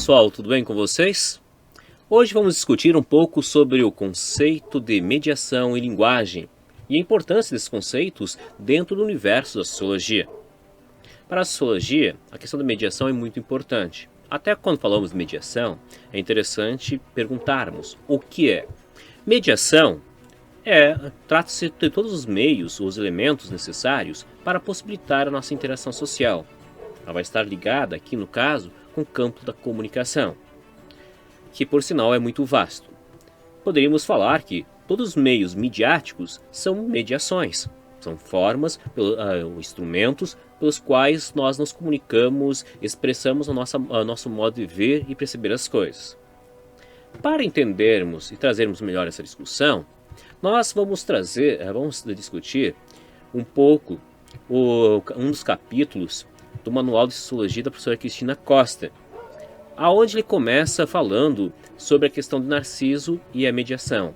pessoal, tudo bem com vocês? Hoje vamos discutir um pouco sobre o conceito de mediação e linguagem e a importância desses conceitos dentro do universo da sociologia. Para a sociologia, a questão da mediação é muito importante. Até quando falamos de mediação, é interessante perguntarmos o que é. Mediação trata-se de todos os meios, os elementos necessários para possibilitar a nossa interação social. Ela vai estar ligada, aqui no caso, com o campo da comunicação, que por sinal é muito vasto. Poderíamos falar que todos os meios midiáticos são mediações, são formas, instrumentos pelos quais nós nos comunicamos, expressamos o nosso modo de ver e perceber as coisas. Para entendermos e trazermos melhor essa discussão, nós vamos discutir um pouco um dos capítulos do Manual de Sociologia da professora Cristina Costa, aonde ele começa falando sobre a questão do Narciso e a mediação.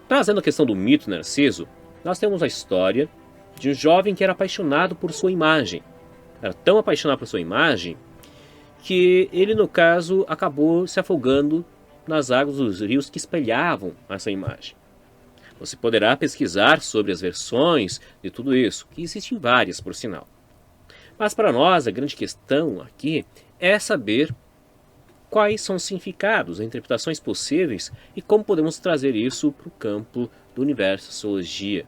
Trazendo a questão do mito Narciso, nós temos a história de um jovem que era apaixonado por sua imagem. Era tão apaixonado por sua imagem que ele, no caso, acabou se afogando nas águas dos rios que espelhavam essa imagem. Você poderá pesquisar sobre as versões de tudo isso, que existem várias, por sinal. Mas para nós, a grande questão aqui é saber quais são os significados, as interpretações possíveis e como podemos trazer isso para o campo do universo da sociologia.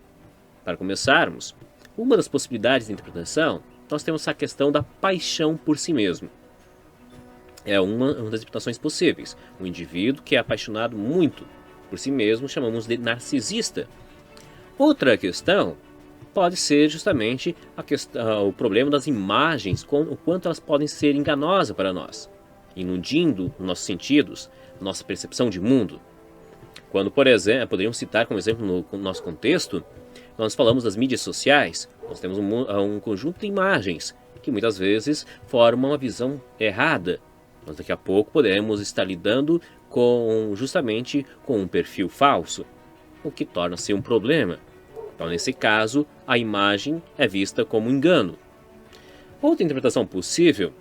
Para começarmos, uma das possibilidades de interpretação, nós temos a questão da paixão por si mesmo. É uma das interpretações possíveis. Um indivíduo que é apaixonado muito por si mesmo, chamamos de narcisista. Outra questão pode ser justamente o problema das imagens, o quanto elas podem ser enganosas para nós, iludindo nossos sentidos, nossa percepção de mundo. Quando, por exemplo, poderíamos citar como exemplo no nosso contexto, nós falamos das mídias sociais, nós temos um conjunto de imagens que muitas vezes formam uma visão errada. Nós daqui a pouco poderemos estar lidando justamente com um perfil falso, o que torna-se um problema. Então, nesse caso, a imagem é vista como um engano. Outra interpretação possível,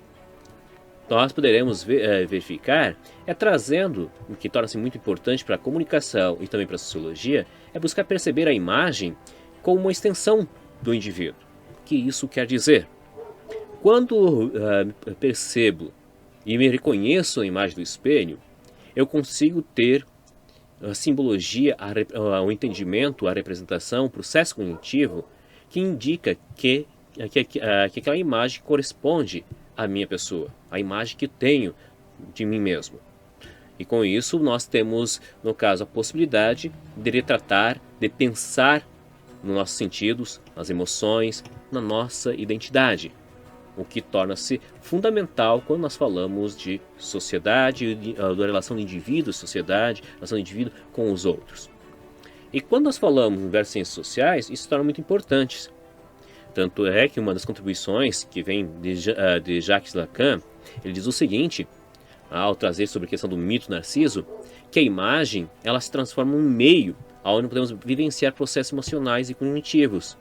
nós poderemos verificar, trazendo, o que torna-se muito importante para a comunicação e também para a sociologia, é buscar perceber a imagem como uma extensão do indivíduo. O que isso quer dizer? Quando percebo e me reconheço na imagem do espelho, eu consigo ter a simbologia, o entendimento, a representação, o processo cognitivo que indica que aquela imagem corresponde à minha pessoa, à imagem que tenho de mim mesmo. E com isso nós temos, no caso, a possibilidade de retratar, de pensar nos nossos sentidos, nas emoções, na nossa identidade. O que torna-se fundamental quando nós falamos de sociedade, da relação do indivíduo, sociedade, relação do indivíduo com os outros. E quando nós falamos no universo de ciências sociais, isso se torna muito importante. Tanto é que uma das contribuições que vem de Jacques Lacan, ele diz o seguinte, ao trazer sobre a questão do mito Narciso, que a imagem ela se transforma num meio onde podemos vivenciar processos emocionais e cognitivos.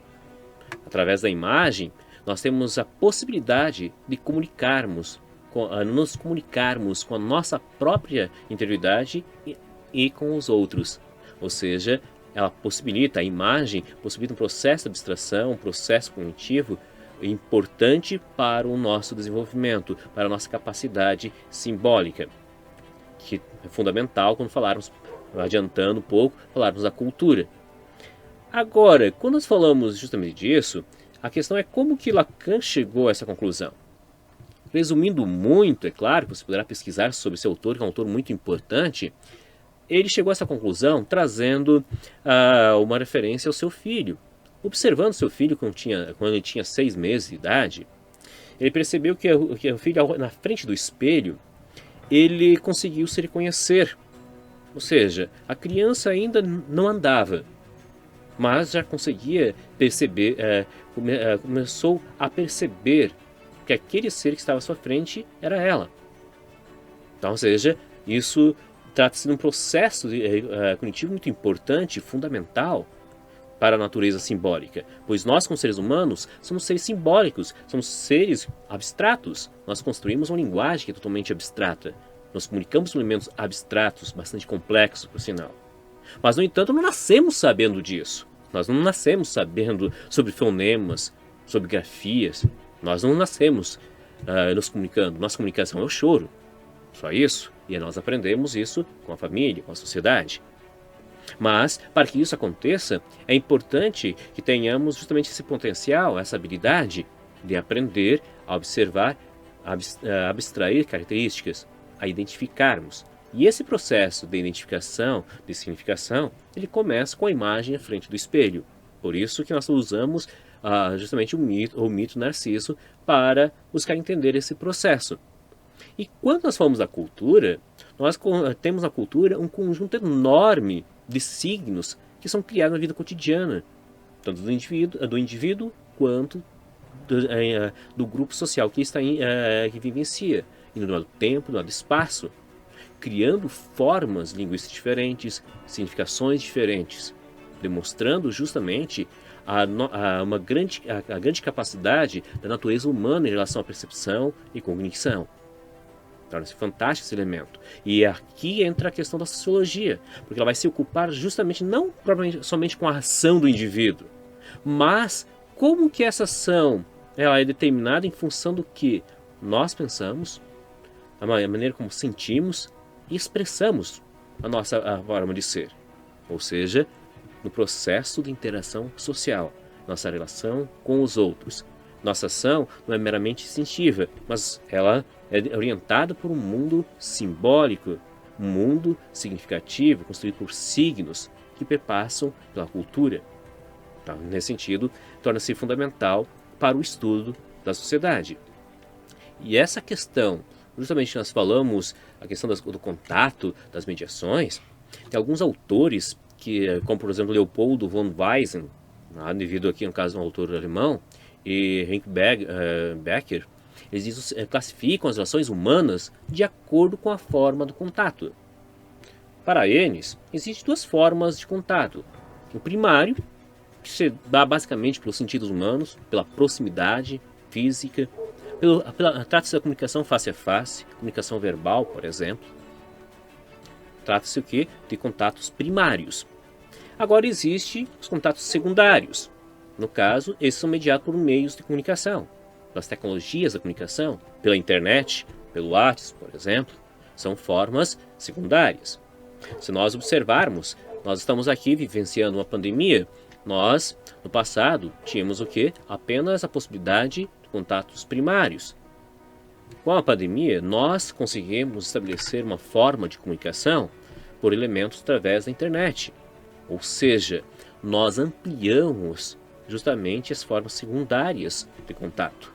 Através da imagem, nós temos a possibilidade de nos comunicarmos com a nossa própria interioridade e com os outros. Ou seja, a imagem possibilita um processo de abstração, um processo cognitivo importante para o nosso desenvolvimento, para a nossa capacidade simbólica, que é fundamental quando falarmos, adiantando um pouco, falarmos da cultura. Agora, quando nós falamos justamente disso, a questão é como que Lacan chegou a essa conclusão. Resumindo muito, é claro, você poderá pesquisar sobre esse autor, que é um autor muito importante. Ele chegou a essa conclusão trazendo uma referência ao seu filho. Observando seu filho quando ele tinha 6 meses de idade, ele percebeu que o filho, na frente do espelho, ele conseguiu se reconhecer. Ou seja, a criança ainda não andava, mas já conseguia perceber, começou a perceber que aquele ser que estava à sua frente era ela. Então, ou seja, isso trata-se de um processo cognitivo muito importante, fundamental, para a natureza simbólica, pois nós, como seres humanos, somos seres simbólicos, somos seres abstratos. Nós construímos uma linguagem que é totalmente abstrata. Nós comunicamos com elementos abstratos, bastante complexos, por sinal. Mas, no entanto, não nascemos sabendo disso. Nós não nascemos sabendo sobre fonemas, sobre grafias. Nós não nascemos nos comunicando. Nossa comunicação é o choro. Só isso. E nós aprendemos isso com a família, com a sociedade. Mas, para que isso aconteça, é importante que tenhamos justamente esse potencial, essa habilidade de aprender a observar, a abstrair características, a identificarmos. E esse processo de identificação, de significação, ele começa com a imagem à frente do espelho. Por isso que nós usamos justamente o mito Narciso para buscar entender esse processo. E quando nós falamos da cultura, nós temos na cultura um conjunto enorme de signos que são criados na vida cotidiana, tanto do indivíduo quanto do grupo social que que vivencia, indo do lado do tempo, do lado do espaço, criando formas linguísticas diferentes, significações diferentes, demonstrando justamente a grande capacidade da natureza humana em relação à percepção e cognição. Torna-se fantástico esse elemento. E aqui entra a questão da sociologia, porque ela vai se ocupar justamente não somente com a ação do indivíduo, mas como que essa ação ela é determinada em função do que nós pensamos, a maneira como sentimos e expressamos a forma de ser. Ou seja, no processo de interação social, nossa relação com os outros. Nossa ação não é meramente instintiva, mas ela é orientada por um mundo simbólico, um mundo significativo, construído por signos que perpassam pela cultura. Então, nesse sentido, torna-se fundamental para o estudo da sociedade. E essa questão, justamente nós falamos, a questão do contato, das mediações, tem alguns autores, como por exemplo Leopoldo von Weisen, devido aqui no caso um autor alemão, e Henk Becker, eles classificam as relações humanas de acordo com a forma do contato. Para eles, existem duas formas de contato. O primário, que se dá basicamente pelos sentidos humanos, pela proximidade física, trata-se da comunicação face a face, comunicação verbal, por exemplo. Trata-se o quê? De contatos primários. Agora existem os contatos secundários. No caso, esses são mediados por meios de comunicação, pelas tecnologias da comunicação, pela internet, pelo WhatsApp, por exemplo. São formas secundárias. Se nós observarmos, nós estamos aqui vivenciando uma pandemia. Nós, no passado, tínhamos o quê? Apenas a possibilidade de contatos primários. Com a pandemia, nós conseguimos estabelecer uma forma de comunicação por elementos através da internet. Ou seja, nós ampliamos justamente as formas secundárias de contato.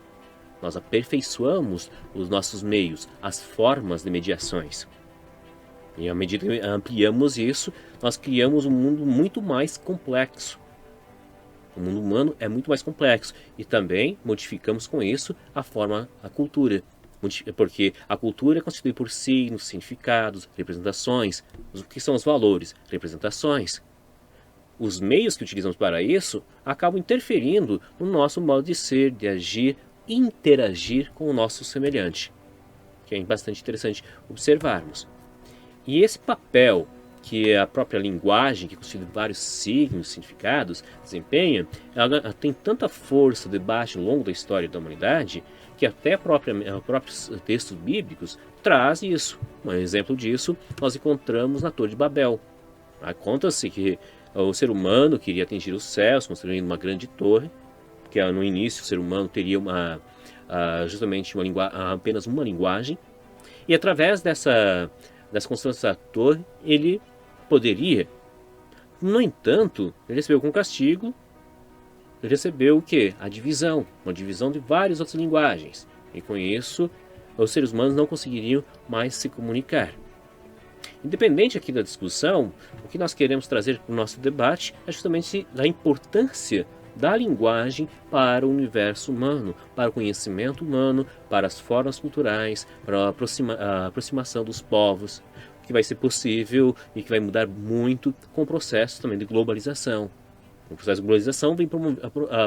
Nós aperfeiçoamos os nossos meios, as formas de mediações. E à medida que ampliamos isso, nós criamos um mundo muito mais complexo. O mundo humano é muito mais complexo e também modificamos com isso a cultura. Porque a cultura é constituída por signos, significados, representações. O que são os valores? Representações. Os meios que utilizamos para isso acabam interferindo no nosso modo de ser, de agir, interagir com o nosso semelhante, que é bastante interessante observarmos. E esse papel que a própria linguagem, que constitui vários signos, significados, desempenha, ela tem tanta força, debate ao longo da história da humanidade, que até próprios textos bíblicos traz isso. Um exemplo disso nós encontramos na Torre de Babel. Conta-se que o ser humano queria atingir os céus, construindo uma grande torre, que no início o ser humano teria justamente apenas uma linguagem, e através dessa construção da torre, ele poderia. No entanto, ele recebeu como castigo, ele recebeu o quê? A divisão, uma divisão de várias outras linguagens, e com isso os seres humanos não conseguiriam mais se comunicar. Independente aqui da discussão, o que nós queremos trazer para o nosso debate é justamente a importância da linguagem para o universo humano, para o conhecimento humano, para as formas culturais, para a aproximação dos povos, que vai ser possível e que vai mudar muito com o processo também de globalização. O processo de globalização vem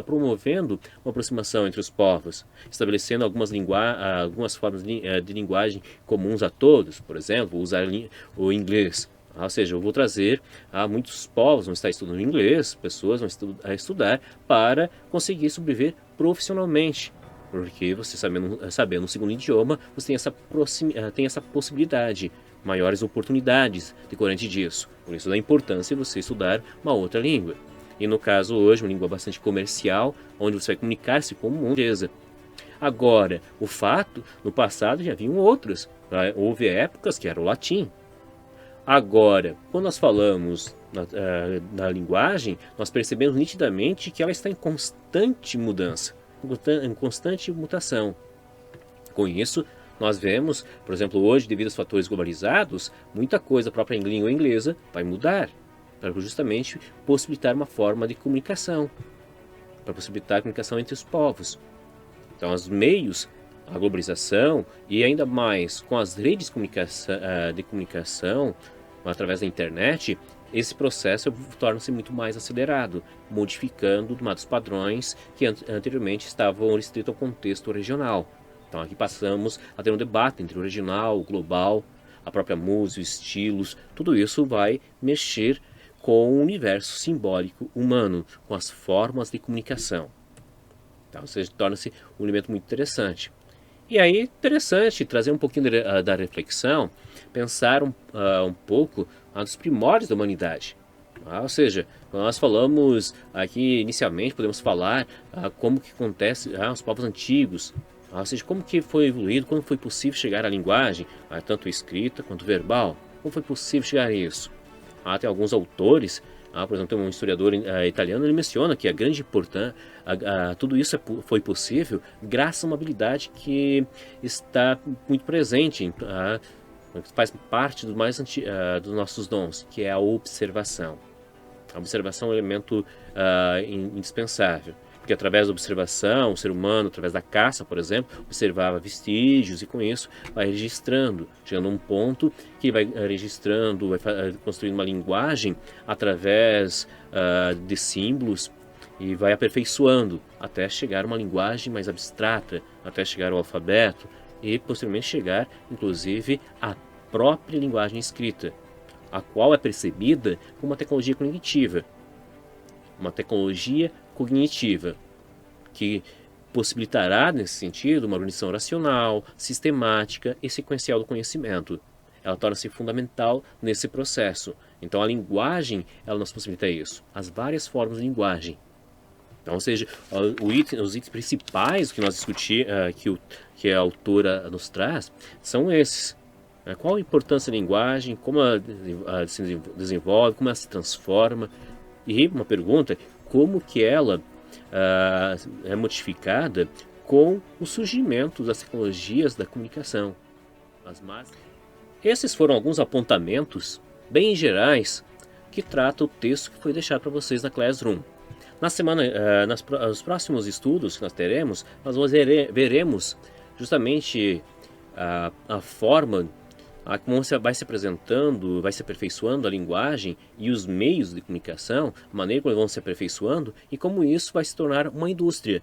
promovendo uma aproximação entre os povos, estabelecendo algumas formas de linguagem comuns a todos. Por exemplo, usar o inglês. Ou seja, eu vou trazer muitos povos vão estar estudando inglês, pessoas vão estudar para conseguir sobreviver profissionalmente. Porque você sabendo um segundo idioma, você tem essa possibilidade, maiores oportunidades decorrente disso. Por isso da importância de você estudar uma outra língua. E no caso hoje, uma língua bastante comercial, onde você vai comunicar-se como uma empresa. Agora, o fato, no passado já haviam outras. Houve épocas que era o latim. Agora, quando nós falamos na linguagem, nós percebemos nitidamente que ela está em constante mudança, em constante mutação. Com isso, nós vemos, por exemplo, hoje, devido aos fatores globalizados, muita coisa própria em língua inglesa vai mudar, para justamente possibilitar uma forma de comunicação, para possibilitar a comunicação entre os povos. Então, os meios, a globalização e ainda mais com as redes de comunicação através da internet, esse processo torna-se muito mais acelerado, modificando determinados padrões que anteriormente estavam restritos ao contexto regional. Então aqui passamos a ter um debate entre o regional, o global, a própria música, os estilos, tudo isso vai mexer com o universo simbólico humano, com as formas de comunicação. Então, ou seja, torna-se um elemento muito interessante. E aí, interessante trazer um pouquinho da reflexão, pensar um pouco dos primórdios da humanidade. Ou seja, quando nós falamos aqui inicialmente, podemos falar como que acontece os povos antigos, ou seja, como que foi evoluído, como foi possível chegar à linguagem, tanto escrita quanto verbal, como foi possível chegar a isso. Tem alguns autores, por exemplo, tem um historiador italiano, ele menciona que a grande importância, tudo isso foi possível graças a uma habilidade que está muito presente, faz parte dos nossos dons, que é a observação. A observação é um elemento indispensável. Porque através da observação, o ser humano, através da caça, por exemplo, observava vestígios e com isso vai registrando, chegando a um ponto que vai registrando, vai construindo uma linguagem através de símbolos e vai aperfeiçoando até chegar a uma linguagem mais abstrata, até chegar ao alfabeto e posteriormente chegar, inclusive, à própria linguagem escrita, a qual é percebida como uma tecnologia cognitiva. Uma tecnologia cognitiva que possibilitará, nesse sentido, uma organização racional, sistemática e sequencial do conhecimento. Ela torna-se fundamental nesse processo. Então a linguagem, ela nos possibilita isso. As várias formas de linguagem. Então, ou seja, os itens principais que nós discutimos, que a autora nos traz, são esses. Qual a importância da linguagem, como ela se desenvolve, como ela se transforma. E uma pergunta, como que ela é modificada com o surgimento das tecnologias da comunicação. Esses foram alguns apontamentos bem gerais que trata o texto que foi deixado para vocês na Classroom. Nos próximos estudos que nós teremos, nós veremos justamente a forma como você vai se apresentando, vai se aperfeiçoando a linguagem e os meios de comunicação, a maneira como eles vão se aperfeiçoando e como isso vai se tornar uma indústria,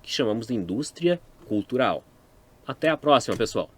que chamamos de indústria cultural. Até a próxima, pessoal!